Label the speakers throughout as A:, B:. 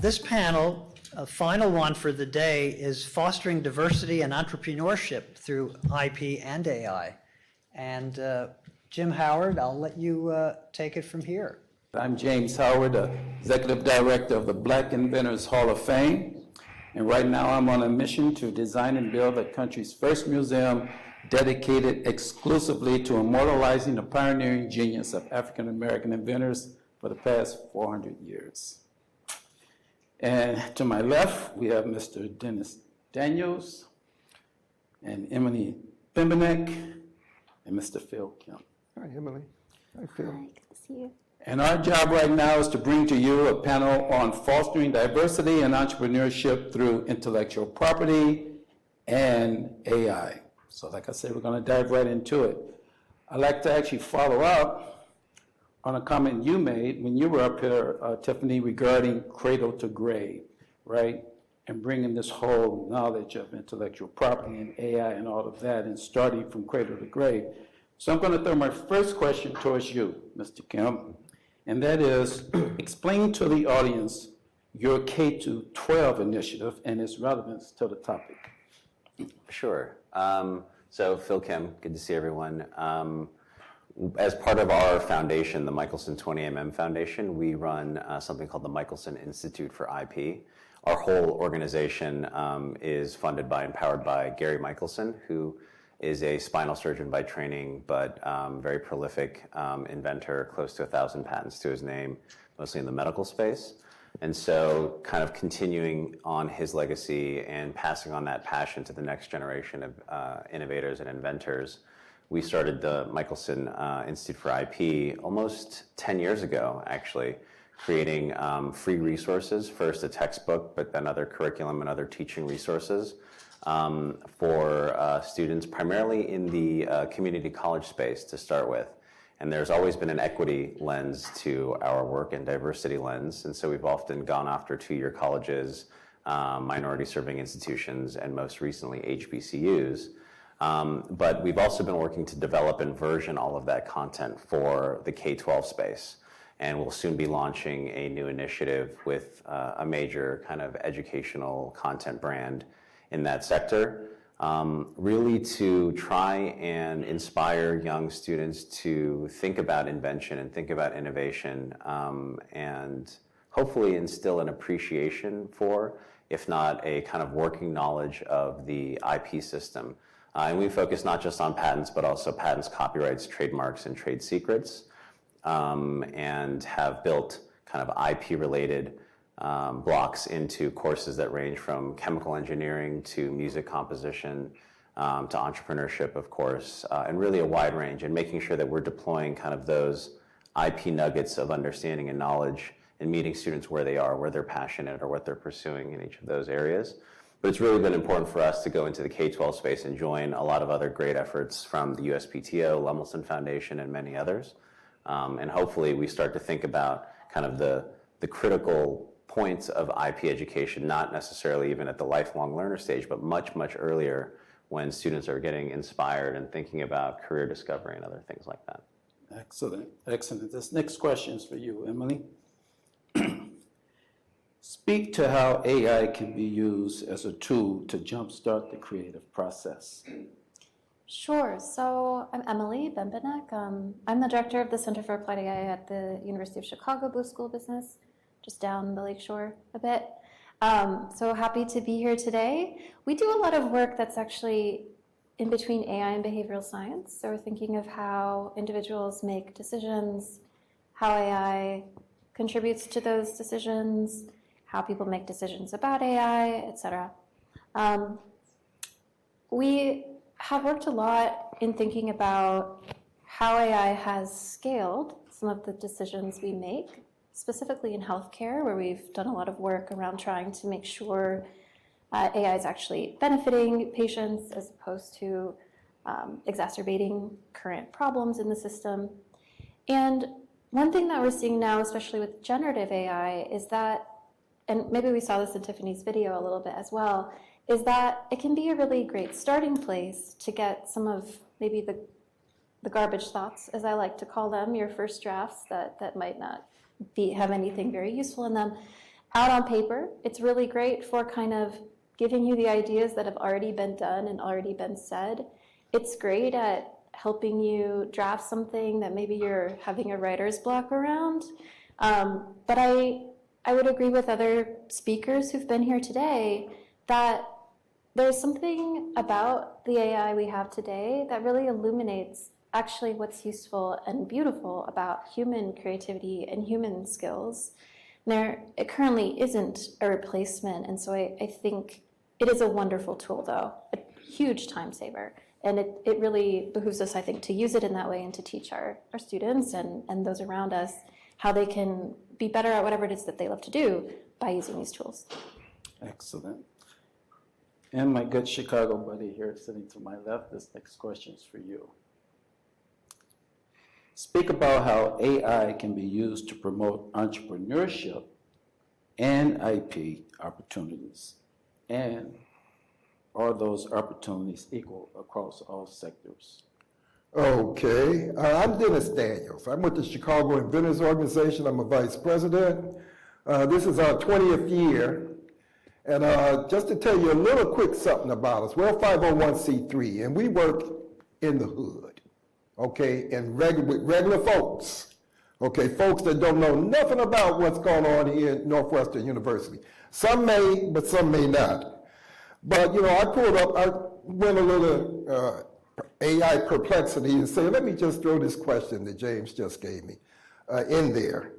A: This panel, a final one for the day, is fostering diversity and entrepreneurship through IP and AI. And Jim Howard, I'll let you take it from here.
B: I'm James Howard, Executive Director of the Black Inventors Hall of Fame. And right now I'm on a mission to design and build the country's first museum dedicated exclusively to immortalizing the pioneering genius of African American inventors for the past 400 years. And to my left, we have Mr. Dennis Daniels and Emily Bembeneck and Mr. Phil Kim.
C: Hi, Emily. Hi, Phil.
D: Hi, good to see you.
B: And our job right now is to bring to you a panel on fostering diversity and entrepreneurship through intellectual property and AI. So like I said, we're going to dive right into it. I'd like to actually follow up on a comment you made when you were up here, Tiffany, regarding cradle to grave, right? And bringing this whole knowledge of intellectual property and AI and all of that and starting from cradle to grave. So I'm going to throw my first question towards you, Mr. Kim, and that is, explain to the audience your K-12 initiative and its relevance to the topic.
E: Sure. So Phil Kim, good to see everyone. As part of our foundation, the Michelson 20mm Foundation, we run something called the Michelson Institute for IP. Our whole organization is funded by and powered by Gary Michelson, who is a spinal surgeon by training, but very prolific inventor, close to 1,000 patents to his name, mostly in the medical space. And so kind of continuing on his legacy and passing on that passion to the next generation of innovators and inventors, we started the Michelson Institute for IP almost 10 years ago, actually, creating free resources, first a textbook, but then other curriculum and other teaching resources for students, primarily in the community college space to start with. And there's always been an equity lens to our work and diversity lens. And so we've often gone after two-year colleges, minority-serving institutions, and most recently HBCUs. But we've also been working to develop and version all of that content for the K-12 space. And we'll soon be launching a new initiative with a major kind of educational content brand in that sector, really to try and inspire young students to think about invention and think about innovation, and hopefully instill an appreciation for, if not a kind of working knowledge of the IP system. And we focus not just on patents, but also patents, copyrights, trademarks, and trade secrets, and have built kind of IP-related blocks into courses that range from chemical engineering to music composition to entrepreneurship, of course, and really a wide range, and making sure that we're deploying kind of those IP nuggets of understanding and knowledge and meeting students where they are, where they're passionate, or what they're pursuing in each of those areas. But it's really been important for us to go into the K-12 space and join a lot of other great efforts from the USPTO, Lemelson Foundation, and many others. And hopefully we start to think about kind of the critical points of IP education, not necessarily even at the lifelong learner stage, but much, much earlier when students are getting inspired and thinking about career discovery and other things like that.
B: Excellent, excellent. This next question is for you, Emily. Speak to how AI can be used as a tool to jumpstart the creative process.
D: Sure. So I'm Emily Bembeneck. I'm the director of the Center for Applied AI at the University of Chicago Booth School of Business, just down the lakeshore a bit. So happy to be here today. We do a lot of work that's actually in between AI and behavioral science. So we're thinking of how individuals make decisions, how AI contributes to those decisions, how people make decisions about AI, et cetera. We have worked a lot in thinking about how AI has scaled some of the decisions we make, specifically in healthcare, where we've done a lot of work around trying to make sure AI is actually benefiting patients as opposed to exacerbating current problems in the system. And one thing that we're seeing now, especially with generative AI, is that, and maybe we saw this in Tiffany's video a little bit as well, is that it can be a really great starting place to get some of maybe the garbage thoughts, as I like to call them, your first drafts that might not have anything very useful in them, out on paper. It's really great for kind of giving you the ideas that have already been done and already been said. It's great at helping you draft something that maybe you're having a writer's block around. But I would agree with other speakers who've been here today that there's something about the AI we have today that really illuminates actually what's useful and beautiful about human creativity and human skills. It currently isn't a replacement, and so I think it is a wonderful tool, though, a huge time saver. And it really behooves us, I think, to use it in that way and to teach our students and those around us how they can be better at whatever it is that they love to do by using these tools.
B: Excellent. And my good Chicago buddy here sitting to my left, this next question is for you. Speak about how AI can be used to promote entrepreneurship and IP opportunities. And are those opportunities equal across all sectors?
C: Okay, I'm Dennis Daniels. I'm with the Chicago Inventors organization. I'm a vice president. This is our 20th year. And just to tell you a little quick something about us, we're a 501c3 and we work in the hood, okay, and with regular folks, okay, folks that don't know nothing about what's going on here at Northwestern University. Some may, but some may not. But, you know, I went a little AI perplexity and said, let me just throw this question that James just gave me in there.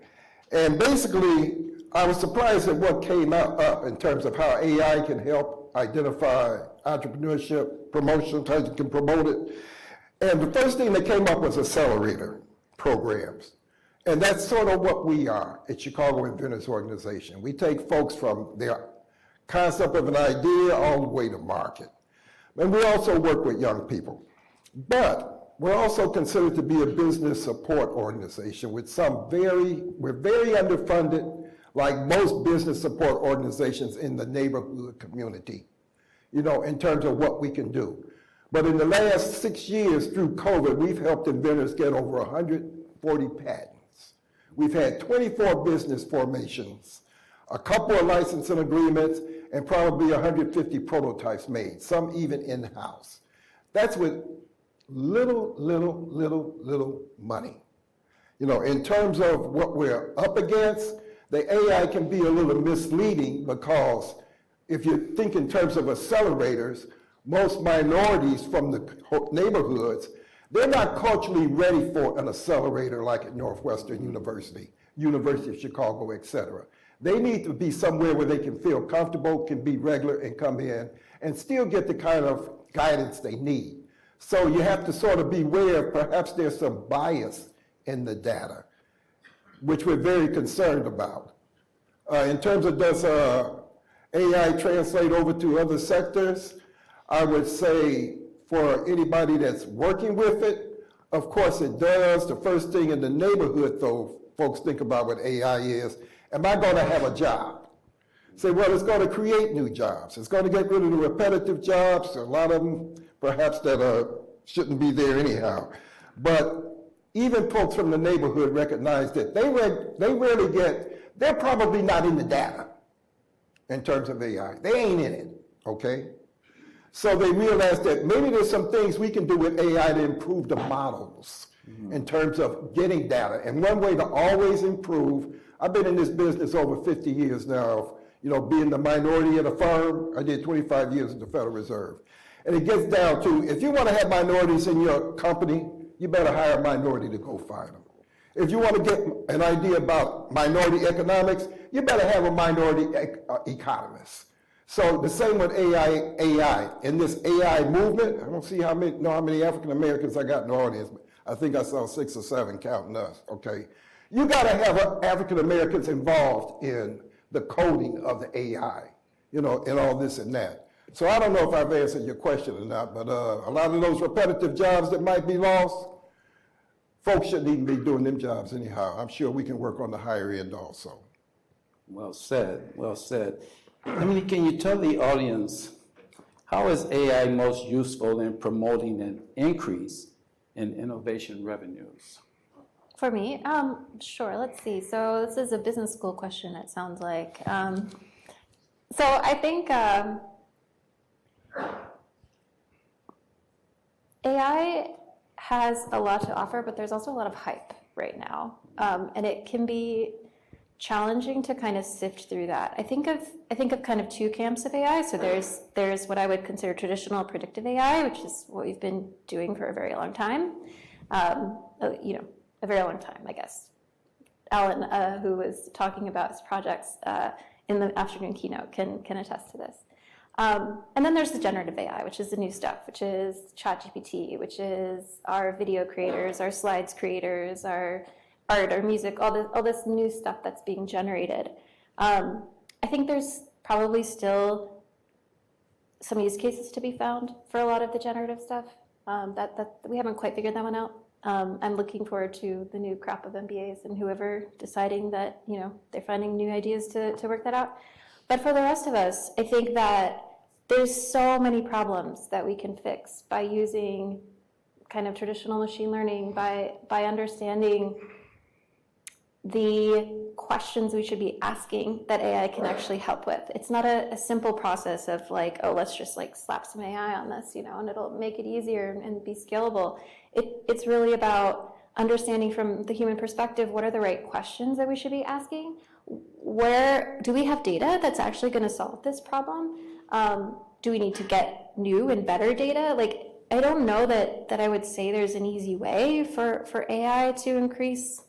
C: And basically, I was surprised at what came up in terms of how AI can help identify entrepreneurship, promotion, how you can promote it. And the first thing that came up was accelerator programs. And that's sort of what we are at Chicago Inventors Organization. We take folks from their concept of an idea all the way to market. And we also work with young people. But we're also considered to be a business support organization with we're very underfunded, like most business support organizations in the neighborhood community, you know, in terms of what we can do. But in the last 6 years through COVID, we've helped inventors get over 140 patents. We've had 24 business formations, a couple of licensing agreements, and probably 150 prototypes made, some even in-house. That's with little money. You know, in terms of what we're up against, the AI can be a little misleading because if you think in terms of accelerators, most minorities from the neighborhoods, they're not culturally ready for an accelerator like at Northwestern University, University of Chicago, et cetera. They need to be somewhere where they can feel comfortable, can be regular and come in and still get the kind of guidance they need. So you have to sort of be aware, perhaps there's some bias in the data, which we're very concerned about. In terms of does AI translate over to other sectors, I would say for anybody that's working with it, of course it does. The first thing in the neighborhood, though, folks think about what AI is, am I going to have a job? Say, well, it's going to create new jobs. It's going to get rid of the repetitive jobs, a lot of them perhaps that shouldn't be there anyhow. But even folks from the neighborhood recognize that they're probably not in the data in terms of AI. They ain't in it, okay? So they realize that maybe there's some things we can do with AI to improve the models in terms of getting data. And one way to always improve, I've been in this business over 50 years now, you know, being the minority at a firm. I did 25 years at the Federal Reserve. And it gets down to, if you want to have minorities in your company, you better hire a minority to go find them. If you want to get an idea about minority economics, you better have a minority economist. So the same with AI. In this AI movement, I don't know how many African Americans I got in the audience, but I think I saw 6 or 7 counting us, okay? You gotta have African Americans involved in the coding of the AI, you know, and all this and that. So I don't know if I've answered your question or not, but a lot of those repetitive jobs that might be lost, folks shouldn't even be doing them jobs anyhow. I'm sure we can work on the higher end also.
B: Well said, well said. Emily, can you tell the audience, how is AI most useful in promoting an increase in innovation revenues?
D: For me, sure. Let's see. So this is a business school question. It sounds like. So I think AI has a lot to offer, but there's also a lot of hype right now, and it can be challenging to kind of sift through that. I think of kind of two camps of AI. So there's what I would consider traditional predictive AI, which is what we've been doing for a very long time. A very long time, I guess. Alan, who was talking about his projects in the afternoon keynote, can attest to this. And then there's the generative AI, which is the new stuff, which is ChatGPT, which is our video creators, our slides creators, our art, our music, all this new stuff that's being generated. I think there's probably still some use cases to be found for a lot of the generative stuff. That we haven't quite figured that one out. I'm looking forward to the new crop of MBAs and whoever deciding that they're finding new ideas to work that out. But for the rest of us, I think that there's so many problems that we can fix by using kind of traditional machine learning, by understanding the questions we should be asking that AI can actually help with. It's not a simple process of like, oh, let's just like slap some AI on this, and it'll make it easier and be scalable. It's really about understanding from the human perspective, what are the right questions that we should be asking? Where do we have data that's actually going to solve this problem? Do we need to get new and better data? Like, I don't know that I would say there's an easy way for AI to increase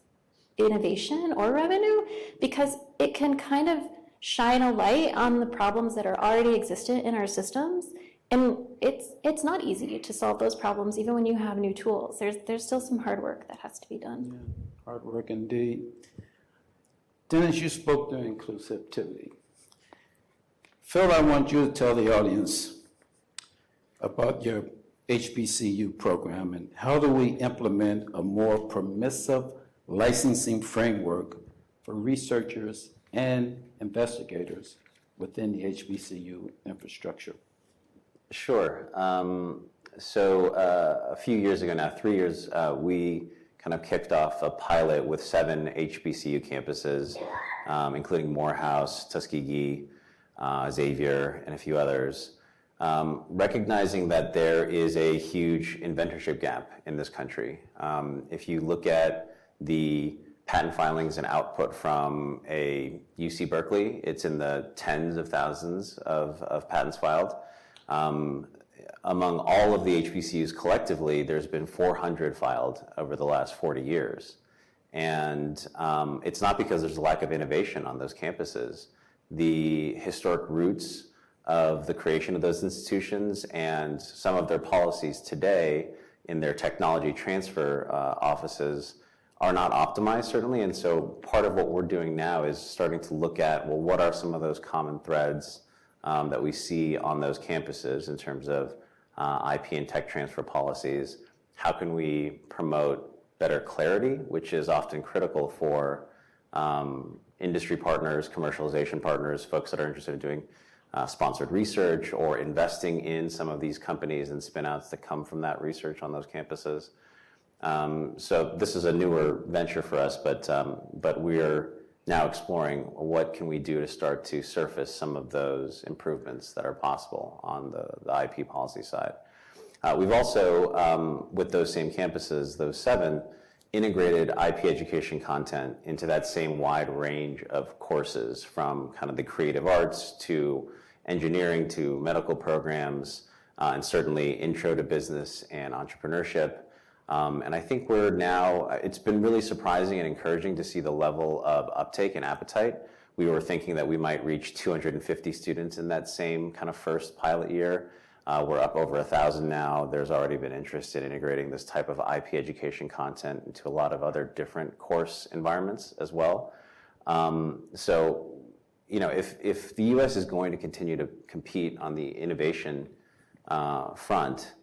D: innovation or revenue, because it can kind of shine a light on the problems that are already existent in our systems. And it's not easy to solve those problems, even when you have new tools. There's still some hard work that has to be done.
B: Yeah, hard work indeed. Dennis, you spoke to inclusivity. Phil, I want you to tell the audience about your HBCU program and how do we implement a more permissive licensing framework for researchers and investigators within the HBCU infrastructure.
E: Sure. So a few years ago now, 3 years, we kind of kicked off a pilot with 7 HBCU campuses, including Morehouse, Tuskegee, Xavier, and a few others, recognizing that there is a huge inventorship gap in this country. If you look at the patent filings and output from a UC Berkeley, it's in the tens of thousands of patents filed. Among all of the HBCUs collectively, there's been 400 filed over the last 40 years. And it's not because there's a lack of innovation on those campuses. The historic roots of the creation of those institutions and some of their policies today in their technology transfer offices are not optimized, certainly. And so part of what we're doing now is starting to look at, well, what are some of those common threads that we see on those campuses in terms of IP and tech transfer policies? How can we promote better clarity, which is often critical for industry partners, commercialization partners, folks that are interested in doing sponsored research or investing in some of these companies and spin-outs that come from that research on those campuses. So this is a newer venture for us, but we're now exploring what can we do to start to surface some of those improvements that are possible on the IP policy side. We've also, with those same campuses, those 7, integrated IP education content into that same wide range of courses, from kind of the creative arts to engineering to medical programs, and certainly intro to business and entrepreneurship. And I think we're now, it's been really surprising and encouraging to see the level of uptake and appetite. We were thinking that we might reach 250 students in that same kind of first pilot year. We're up over 1,000 now. There's already been interest in integrating this type of IP education content into a lot of other different course environments as well. So, if the US is going to continue to compete on the innovation front,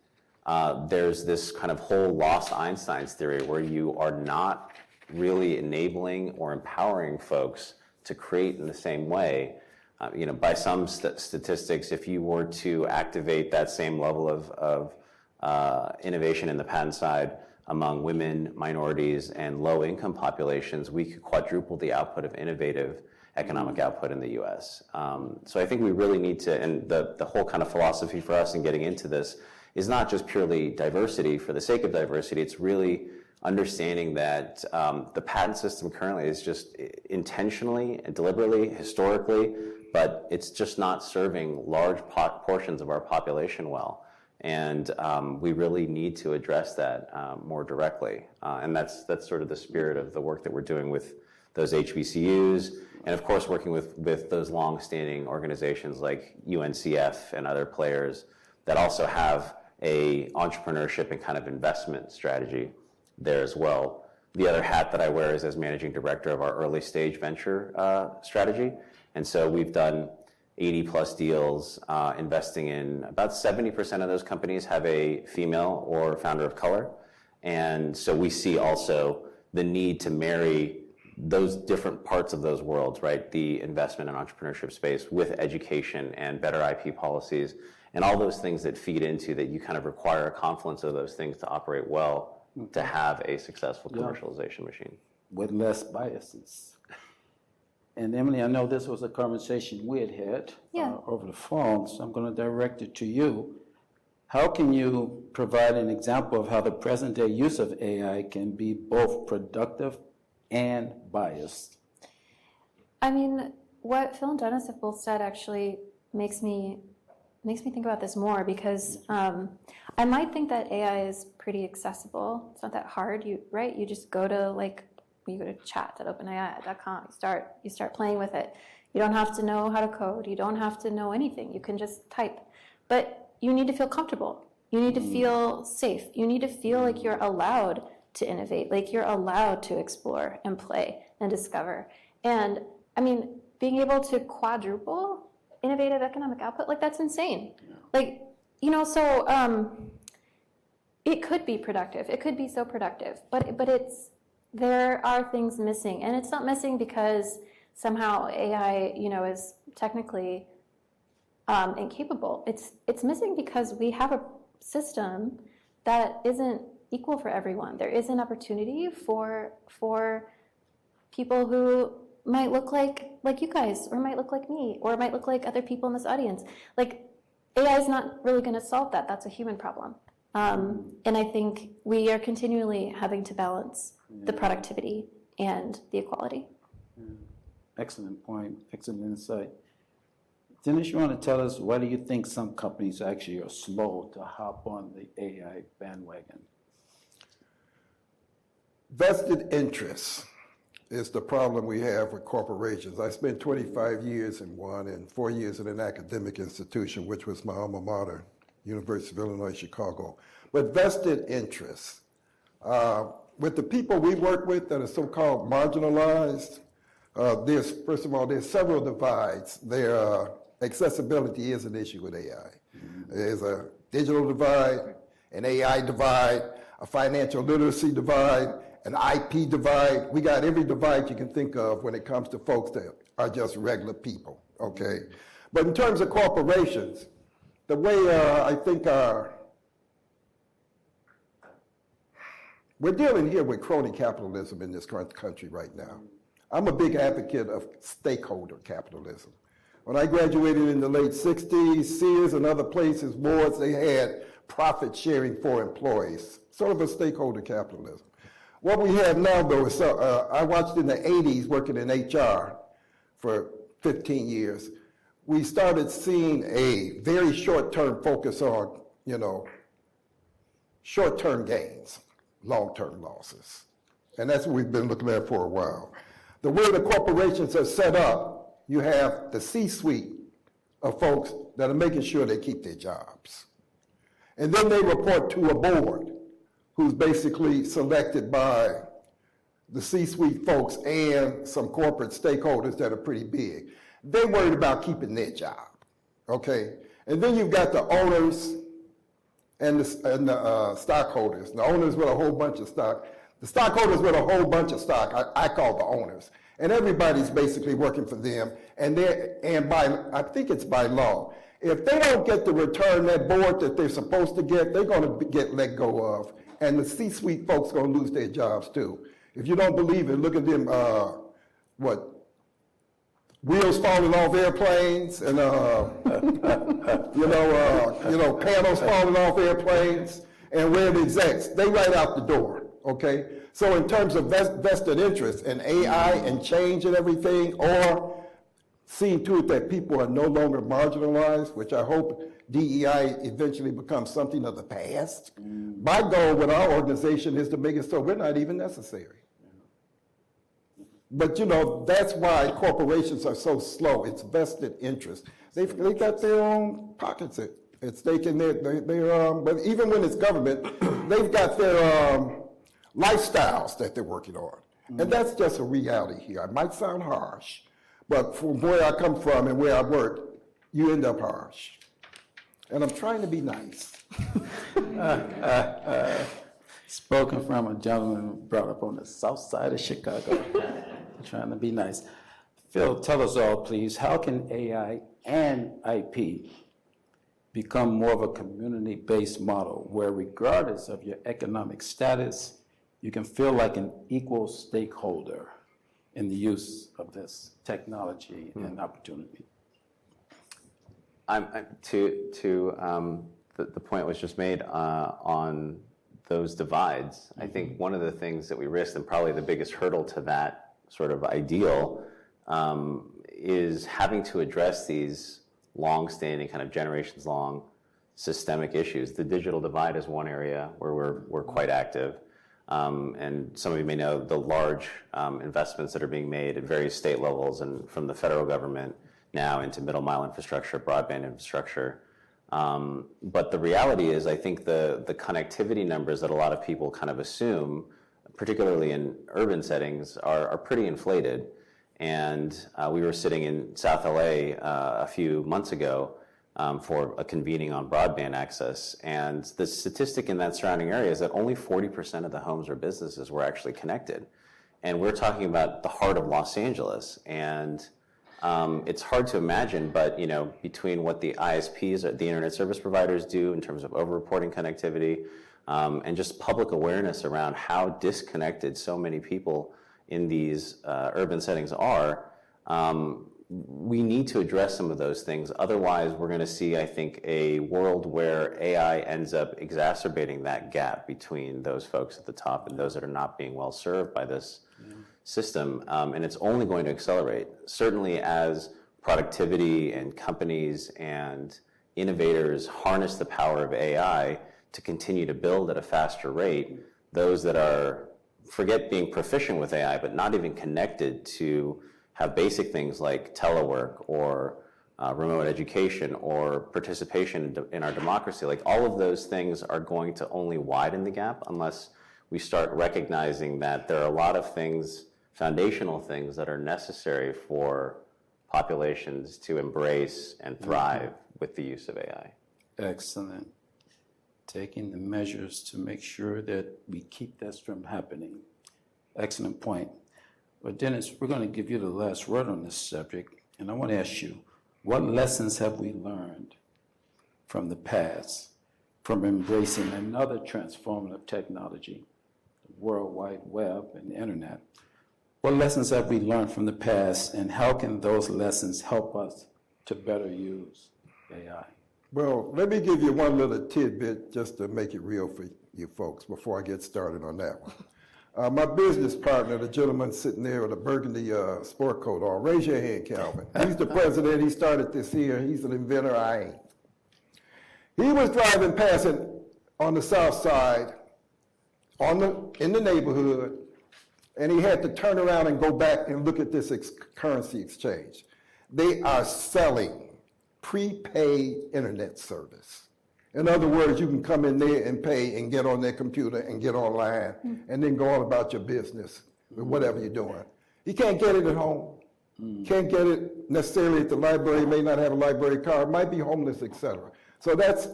E: there's this kind of whole lost Einstein's theory where you are not really enabling or empowering folks to create in the same way. By some statistics, if you were to activate that same level of innovation in the patent side among women, minorities, and low-income populations, we could quadruple the output of innovative economic output in the U.S. So I think we really need to, and the whole kind of philosophy for us in getting into this is not just purely diversity for the sake of diversity, it's really understanding that the patent system currently is just intentionally and deliberately, historically, but it's just not serving large portions of our population well. And we really need to address that more directly. And that's sort of the spirit of the work that we're doing with those HBCUs, and of course working with those long-standing organizations like UNCF and other players that also have a entrepreneurship and kind of investment strategy there as well. The other hat that I wear is as managing director of our early stage venture strategy. And so we've done 80 plus deals, investing in about 70% of those companies have a female or founder of color. And so we see also the need to marry those different parts of those worlds, right? The investment and entrepreneurship space with education and better IP policies and all those things that feed into that you kind of require a confluence of those things to operate well to have a successful commercialization machine.
B: With less biases. And Emily, I know this was a conversation we had over the phone, so I'm going to direct it to you. How can you provide an example of how the present day use of AI can be both productive and biased?
D: I mean, what Phil and Dennis have both said actually makes me think about this more, because I might think that AI is pretty accessible. It's not that hard, right? You just go to you go to chat.openai.com. You start playing with it. You don't have to know how to code. You don't have to know anything. You can just type. But you need to feel comfortable. You need to feel safe. You need to feel like you're allowed to innovate, like you're allowed to explore and play and discover. And I mean, being able to quadruple innovative economic output, that's insane. So it could be productive. It could be so productive, but there are things missing, and it's not missing because somehow AI, is technically incapable. It's missing because we have a system that isn't equal for everyone. There is an opportunity for people who might look like you guys, or might look like me, or might look like other people in this audience. AI is not really going to solve that. That's a human problem. And I think we are continually having to balance the productivity and the equality.
B: Excellent point, excellent insight. Dennis, you want to tell us, why do you think some companies actually are slow to hop on the AI bandwagon?
C: Vested interests is the problem we have with corporations. I spent 25 years in one and 4 years in an academic institution, which was my alma mater, University of Illinois, Chicago. But vested interests, with the people we work with that are so-called marginalized, first of all, there's several divides. Accessibility is an issue with AI. There's a digital divide, an AI divide, a financial literacy divide, an IP divide. We got every divide you can think of when it comes to folks that are just regular people, okay? But in terms of corporations, the way I think we're dealing here with crony capitalism in this country right now. I'm a big advocate of stakeholder capitalism. When I graduated in the late 60s, Sears and other places, boards, they had profit sharing for employees, sort of a stakeholder capitalism. What we have now, though, is I watched in the 80s working in HR for 15 years. We started seeing a very short-term focus on, short-term gains, long-term losses. And that's what we've been looking at for a while. The way the corporations are set up, you have the C-suite of folks that are making sure they keep their jobs. And then they report to a board who's basically selected by the C-suite folks and some corporate stakeholders that are pretty big. They're worried about keeping their job, okay? And then you've got the owners and the stockholders. The owners with a whole bunch of stock. The stockholders with a whole bunch of stock, I call the owners. And everybody's basically working for them. And I think it's by law. If they don't get the return, that board that they're supposed to get, they're going to get let go of. and the C-suite folks gonna lose their jobs too. If you don't believe it, look at them, wheels falling off airplanes and, panels falling off airplanes, and where the execs, they right out the door, okay? So in terms of vested interest in AI and change and everything, or seeing to it that people are no longer marginalized, which I hope DEI eventually becomes something of the past. My goal with our organization is to make it so we're not even necessary. But that's why corporations are so slow. It's vested interest. They got their own pockets at stake in their but even when it's government, they've got their lifestyles that they're working on. And that's just a reality here. I might sound harsh, but from where I come from and where I work, you end up harsh. And I'm trying to be nice.
B: Spoken from a gentleman brought up on the south side of Chicago, trying to be nice. Phil, tell us all, please, how can AI and IP become more of a community-based model where regardless of your economic status, you can feel like an equal stakeholder in the use of this technology and opportunity?
E: The point was just made on those divides. I think one of the things that we risk, and probably the biggest hurdle to that sort of ideal, is having to address these long-standing, kind of generations-long systemic issues. The digital divide is one area where we're quite active. And some of you may know the large investments that are being made at various state levels and from the federal government now into middle mile infrastructure, broadband infrastructure. But the reality is, I think the connectivity numbers that a lot of people kind of assume, particularly in urban settings, are pretty inflated. And we were sitting in South LA a few months ago for a convening on broadband access. And the statistic in that surrounding area is that only 40% of the homes or businesses were actually connected. And we're talking about the heart of Los Angeles. And it's hard to imagine, but between what the ISPs, the internet service providers, do in terms of over-reporting connectivity, and just public awareness around how disconnected so many people in these urban settings are, we need to address some of those things. Otherwise, we're going to see, I think, a world where AI ends up exacerbating that gap between those folks at the top and those that are not being well served by this system. And it's only going to accelerate. Certainly as productivity and companies and innovators harness the power of AI to continue to build at a faster rate, those that are, forget being proficient with AI, but not even connected to have basic things like telework or remote education or participation in our democracy, like all of those things are going to only widen the gap unless we start recognizing that there are a lot of things, foundational things, that are necessary for populations to embrace and thrive with the use of AI.
B: Excellent. Taking the measures to make sure that we keep this from happening. Excellent point. Well, Dennis, we're going to give you the last word on this subject, and I want to ask you, what lessons have we learned from the past, from embracing another transformative technology, the World Wide Web and the internet? What lessons have we learned from the past, and how can those lessons help us to better use AI?
C: Well, let me give you one little tidbit just to make it real for you folks before I get started on that one. My business partner, the gentleman sitting there with a burgundy sport coat on, raise your hand, Calvin. He's the president. He started this here. He's an inventor. I ain't. He was driving past it on the south side, in the neighborhood, and he had to turn around and go back and look at this currency exchange. They are selling prepaid internet service. In other words, you can come in there and pay and get on their computer and get online and then go on about your business with whatever you're doing. You can't get it at home. Can't get it necessarily at the library, may not have a library card, might be homeless, etc. So that's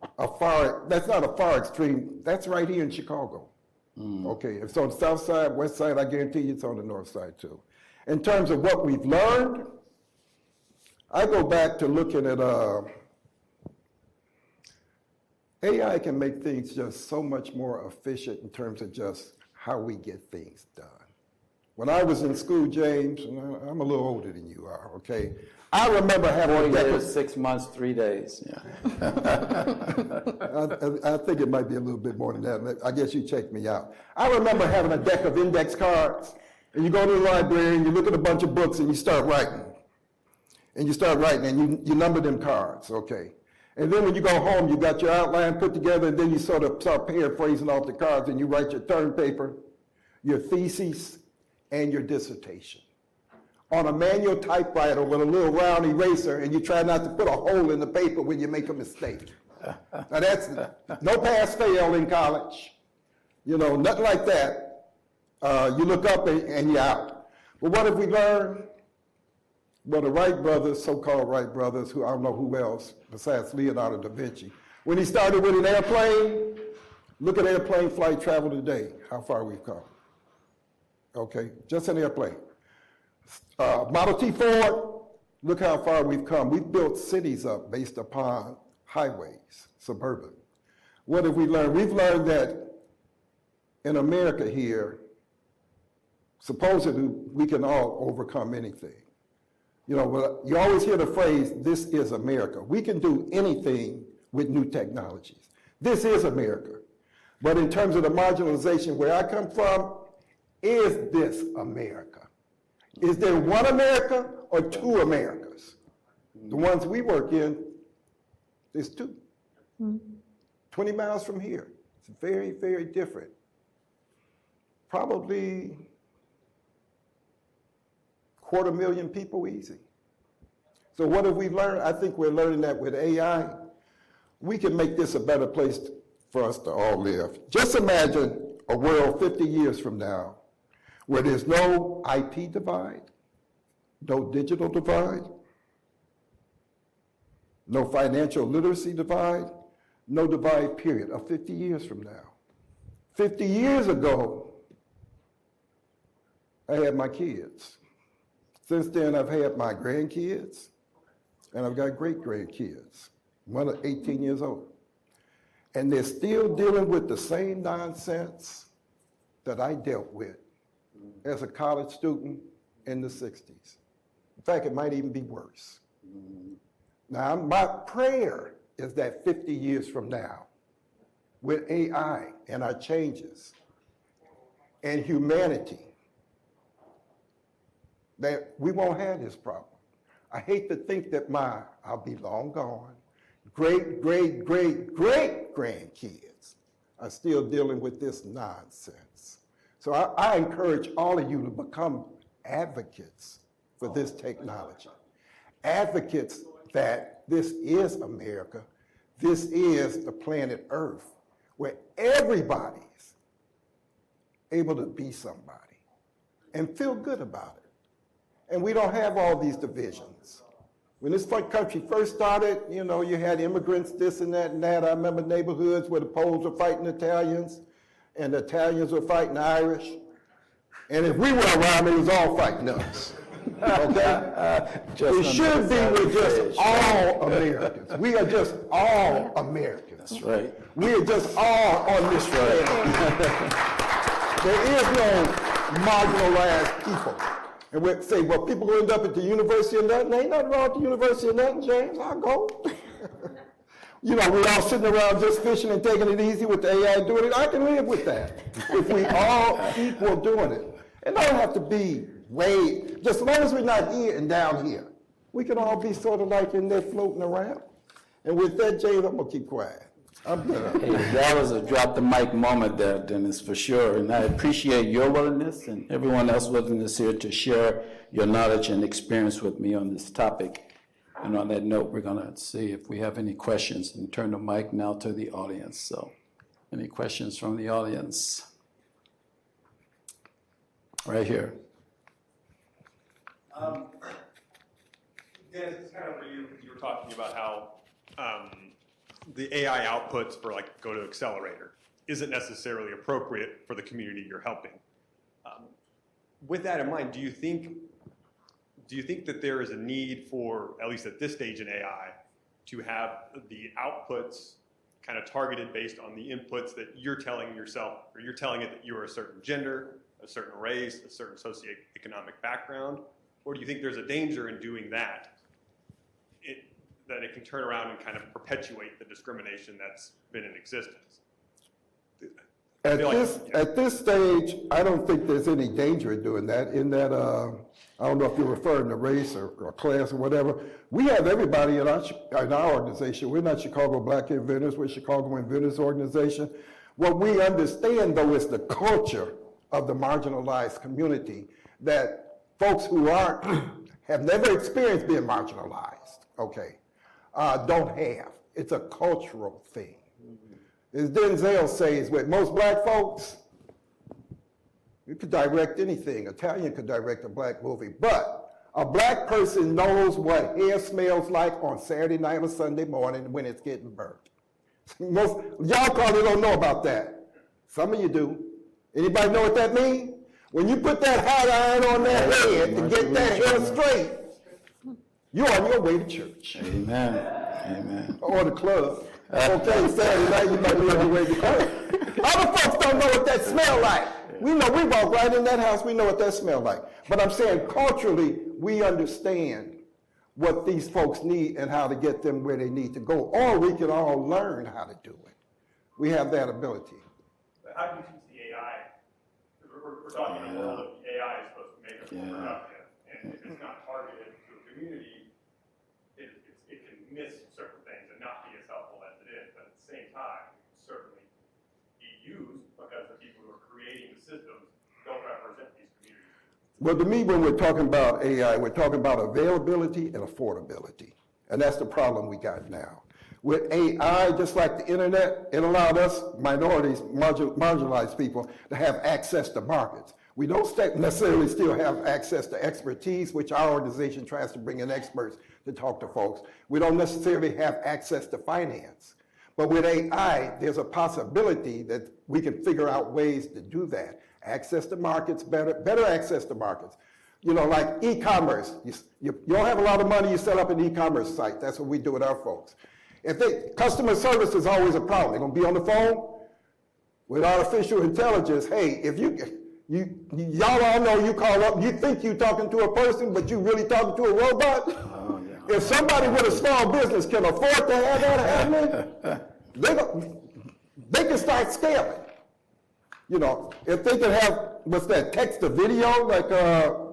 C: not a far extreme, that's right here in Chicago. Okay, if it's on the south side, west side, I guarantee you it's on the north side too. In terms of what we've learned, I go back to looking at AI can make things just so much more efficient in terms of just how we get things done. When I was in school, James, and I'm a little older than you are, okay? I remember having
B: 4
C: a deck
B: years,
C: of,
B: 6 months, 3 days, yeah.
C: I think it might be a little bit more than that. I guess you checked me out. I remember having a deck of index cards, and you go to the library and you look at a bunch of books and you start writing. And you start writing and you number them cards, okay? And then when you go home, you got your outline put together, and then you sort of start paraphrasing off the cards, and you write your term paper, your thesis, and your dissertation on a manual typewriter with a little round eraser, and you try not to put a hole in the paper when you make a mistake. Now that's no pass fail in college, you know, nothing like that. You look up and you're out. But what have we learned? Well, the Wright brothers, so-called Wright brothers, who I don't know who else besides Leonardo da Vinci, when he started with an airplane, look at airplane flight travel today, how far we've come. Okay, just an airplane. Model T Ford, look how far we've come. We've built cities up based upon highways, suburban. What have we learned? We've learned that in America here, supposedly we can all overcome anything. You know, you always hear the phrase, this is America. We can do anything with new technologies. This is America. But in terms of the marginalization where I come from, is this America? Is there one America or two Americas? The ones we work in, there's two. 20 miles from here. It's very, very different. Probably 250,000 people easy. So what have we learned? I think we're learning that with AI, we can make this a better place for us to all live. Just imagine a world 50 years from now where there's no IP divide, no digital divide, no financial literacy divide, no divide, period, of 50 years from now. 50 years ago, I had my kids. Since then, I've had my grandkids, and I've got great-grandkids, one of 18 years old. And they're still dealing with the same nonsense that I dealt with as a college student in the 60s. In fact, it might even be worse. Now, my prayer is that 50 years from now, with AI and our changes and humanity, that we won't have this problem. I hate to think that I'll be long gone, great-grandkids are still dealing with this nonsense. So I encourage all of you to become advocates for this technology. Advocates that this is America, this is the planet Earth, where everybody's able to be somebody and feel good about it. And we don't have all these divisions. When this country first started, you know, you had immigrants, this and that and that. I remember neighborhoods where the Poles were fighting Italians and the Italians were fighting Irish. And if we were around, it was all fighting us. Okay? It should be we're just all Americans. We are just all Americans.
B: That's right.
C: We are just all on this planet. There is no marginalized people. And we say, well, people who end up at the University of nothing, ain't nothing wrong with the University of nothing, James, I'll go. You know, we're all sitting around just fishing and taking it easy with the AI doing it. I can live with that if we all equal doing it. It don't have to be way, just as long as we're not here and down here. We can all be sort of like in there floating around. And with that, James, I'm gonna keep quiet. I'm done.
B: Hey, that was a drop the mic moment there, Dennis, for sure. And I appreciate your willingness and everyone else's willingness here to share your knowledge and experience with me on this topic. And on that note, we're going to see if we have any questions and turn the mic now to the audience. So, any questions from the audience? Right here.
F: Dennis, it's kind of where you were talking about how the AI outputs for like go to accelerator isn't necessarily appropriate for the community you're helping. With that in mind, do you think that there is a need for, at least at this stage in AI, to have the outputs kind of targeted based on the inputs that you're telling yourself, or you're telling it that you're a certain gender, a certain race, a certain socioeconomic background? Or do you think there's a danger in doing that? That it can turn around and kind of perpetuate the discrimination that's been in existence?
C: At
F: feel like,
C: this, at this stage, I don't think there's any danger in doing that, in that, I don't know if you're referring to race or class or whatever. We have everybody in our organization. We're not Chicago Black Inventors, we're Chicago Inventors organization. What we understand, though, is the culture of the marginalized community, that folks who have never experienced being marginalized, okay, don't have. It's a cultural thing. As Denzel says, with most black folks, you could direct anything. Italian could direct a black movie, but a black person knows what hair smells like on Saturday night or Sunday morning when it's getting burnt. Y'all probably don't know about that. Some of you do. Anybody know what that means? When you put that hot iron on that head to get that hair straight, you're on your way to church.
B: Amen. Amen.
C: Or the club. Okay, Saturday night you might be on your way to the club. Other folks don't know what that smell like. We know, we walk right in that house, we know what that smell like. But I'm saying culturally, we understand what these folks need and how to get them where they need to go. Or we can all learn how to do it. We have that ability.
F: But how do you teach the AI? We're talking in a world of the AI is supposed to make us more productive. And if it's not targeted to a community, it can miss certain things and not be as helpful as it is. But at the same time, it can certainly be used because the people who are creating the systems don't represent these communities.
C: Well, to me, when we're talking about AI, we're talking about availability and affordability. And that's the problem we got now. With AI, just like the internet, it allowed us, minorities, marginalized people, to have access to markets. We don't necessarily still have access to expertise, which our organization tries to bring in experts to talk to folks. We don't necessarily have access to finance. But with AI, there's a possibility that we can figure out ways to do that. Access to markets, better access to markets. You know, like e-commerce. You don't have a lot of money, you set up an e-commerce site. That's what we do with our folks. Customer service is always a problem. They're gonna be on the phone with artificial intelligence. Hey, if y'all all know you call up, you think you're talking to a person, but you really talking to a robot. Oh, yeah. If somebody with a small business can afford to have that happening, they can start scaling. You know, if they can have, what's that, text to video, like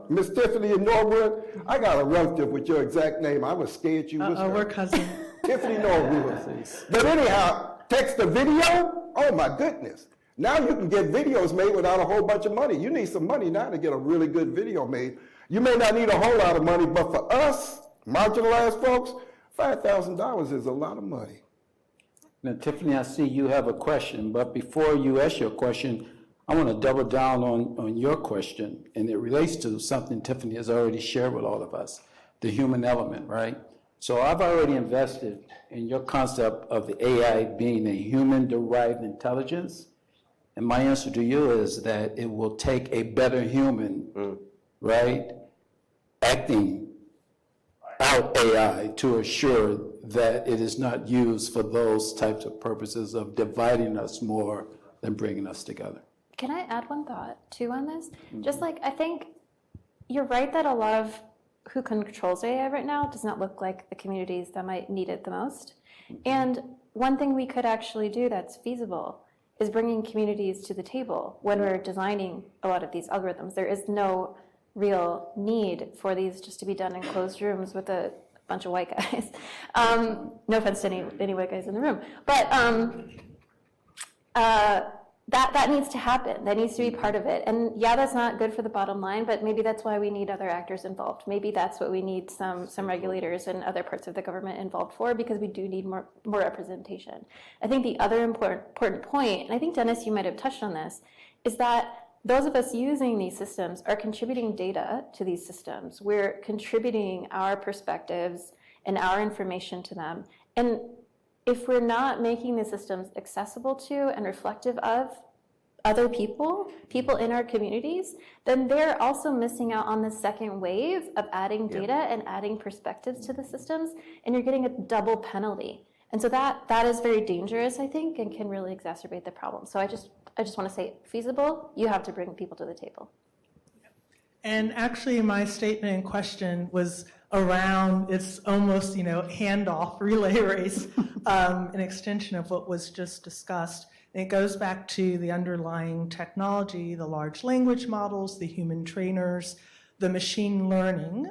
C: Miss Tiffany in Norwood. I got a relative with your exact name. I was scared you was her.
G: We're cousins.
C: Tiffany Norwood. But anyhow, text to video, oh my goodness. Now you can get videos made without a whole bunch of money. You need some money now to get a really good video made. You may not need a whole lot of money, but for us, marginalized folks, $5,000 is a lot of money.
B: Now, Tiffany, I see you have a question, but before you ask your question, I want to double down on your question, and it relates to something Tiffany has already shared with all of us, the human element, right? So I've already invested in your concept of the AI being a human-derived intelligence, and my answer to you is that it will take a better human, right, acting out AI to assure that it is not used for those types of purposes of dividing us more than bringing us together.
D: Can I add one thought too on this? Just like, I think you're right that a lot of who controls AI right now does not look like the communities that might need it the most. And one thing we could actually do that's feasible is bringing communities to the table when we're designing a lot of these algorithms. There is no real need for these just to be done in closed rooms with a bunch of white guys. No offense to any white guys in the room, but that needs to happen. That needs to be part of it. And yeah, that's not good for the bottom line, but maybe that's why we need other actors involved. Maybe that's what we need some regulators and other parts of the government involved for, because we do need more representation. I think the other important point, and I think, Dennis, you might have touched on this, is that those of us using these systems are contributing data to these systems. We're contributing our perspectives and our information to them. And if we're not making the systems accessible to and reflective of other people in our communities, then they're also missing out on the second wave of adding data and adding perspectives to the systems, and you're getting a double penalty. And so that is very dangerous, I think, and can really exacerbate the problem. So I just want to say, feasible, you have to bring people to the table.
G: And actually, my statement in question was around, it's almost, handoff, relay race, an extension of what was just discussed. And it goes back to the underlying technology, the large language models, the human trainers, the machine learning,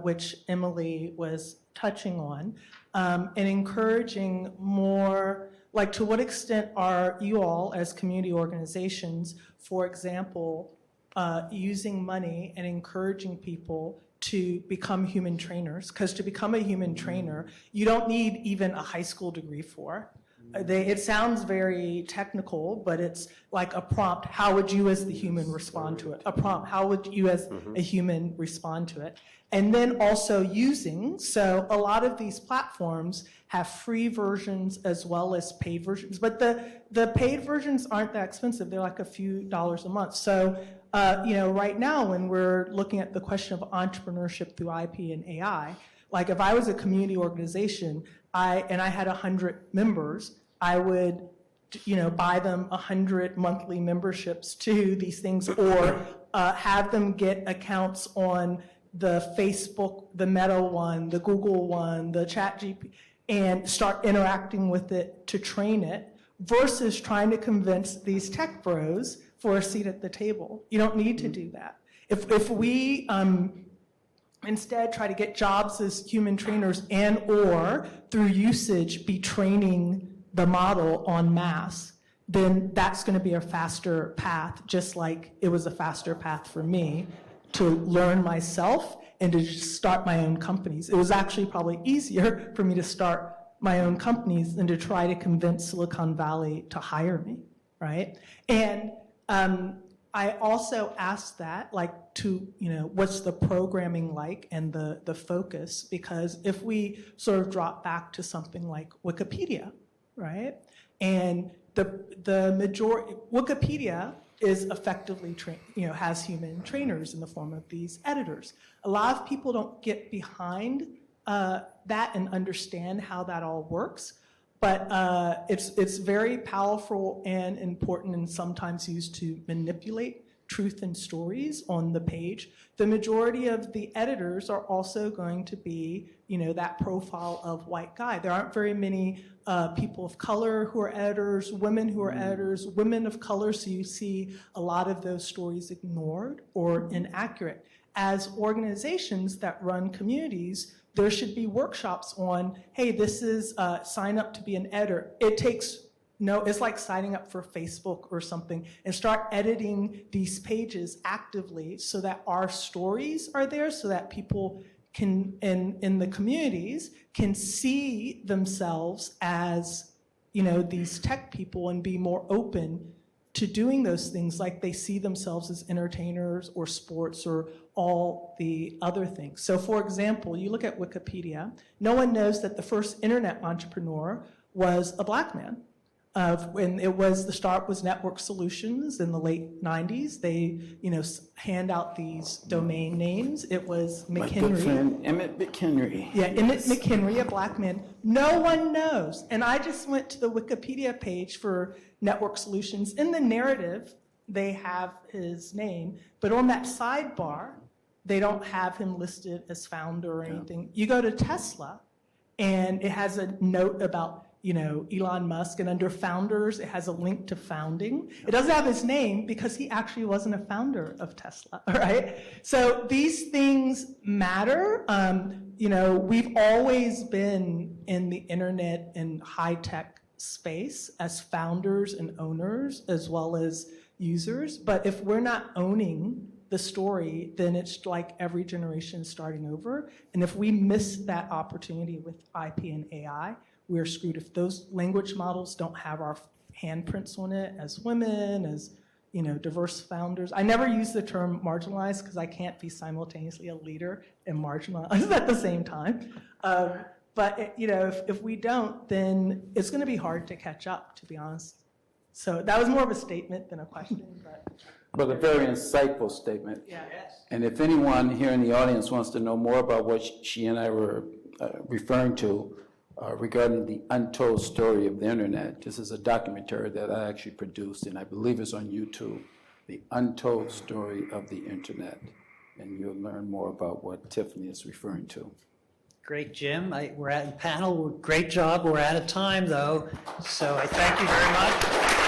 G: which Emily was touching on, and encouraging more, like to what extent are you all as community organizations, for example, using money and encouraging people to become human trainers? Because to become a human trainer, you don't need even a high school degree for. It sounds very technical, but it's like a prompt. How would you as the human respond to it? A prompt. How would you as a human respond to it? And then also using, so a lot of these platforms have free versions as well as paid versions, but the paid versions aren't that expensive. They're like a few dollars a month. So, right now when we're looking at the question of entrepreneurship through IP and AI, like if I was a community organization, I had 100 members, I would, buy them 100 monthly memberships to these things, or have them get accounts on the Facebook, the Meta one, the Google one, the ChatGPT, and start interacting with it to train it, versus trying to convince these tech bros for a seat at the table. You don't need to do that. If we instead try to get jobs as human trainers and or through usage be training the model en masse, then that's going to be a faster path, just like it was a faster path for me to learn myself and to just start my own companies. It was actually probably easier for me to start my own companies than to try to convince Silicon Valley to hire me, right? And I also asked that, like, what's the programming like and the focus? Because if we sort of drop back to something like Wikipedia, right? And the majority, Wikipedia is effectively has human trainers in the form of these editors. A lot of people don't get behind that and understand how that all works. But it's very powerful and important, and sometimes used to manipulate truth and stories on the page. The majority of the editors are also going to be, that profile of white guy. There aren't very many people of color who are editors, women who are editors, women of color, so you see a lot of those stories ignored or inaccurate. As organizations that run communities, there should be workshops on, hey, this is sign up to be an editor. It's like signing up for Facebook or something, and start editing these pages actively so that our stories are there, so that people can, in the communities, can see themselves as, these tech people and be more open to doing those things, like they see themselves as entertainers or sports or all the other things. So for example, you look at Wikipedia, no one knows that the first internet entrepreneur was a black man. When the start was Network Solutions in the late 90s. They, hand out these domain names. It was McHenry.
B: My good friend, Emmett McHenry.
G: Yeah, Emmett McHenry, a black man. No one knows. And I just went to the Wikipedia page for Network Solutions. In the narrative, they have his name, but on that sidebar, they don't have him listed as founder or anything. You go to Tesla, and it has a note about Elon Musk, and under founders, it has a link to founding. It doesn't have his name because he actually wasn't a founder of Tesla, all right? So these things matter. We've always been in the internet and high-tech space as founders and owners as well as users, but if we're not owning the story, then it's like every generation starting over. And if we miss that opportunity with IP and AI, we're screwed. If those language models don't have our handprints on it as women, as diverse founders. I never use the term marginalized because I can't be simultaneously a leader and marginalized at the same time. But if we don't, then it's going to be hard to catch up, to be honest. So that was more of a statement than a question.
B: But a very insightful statement.
G: Yeah.
B: And if anyone here in the audience wants to know more about what she and I were referring to, regarding the untold story of the internet. This is a documentary that I actually produced, and I believe it's on YouTube, The Untold Story of the Internet. And you'll learn more about what Tiffany is referring to.
A: Great, Jim. We're at panel. Great job. We're out of time, though. So I thank you very much.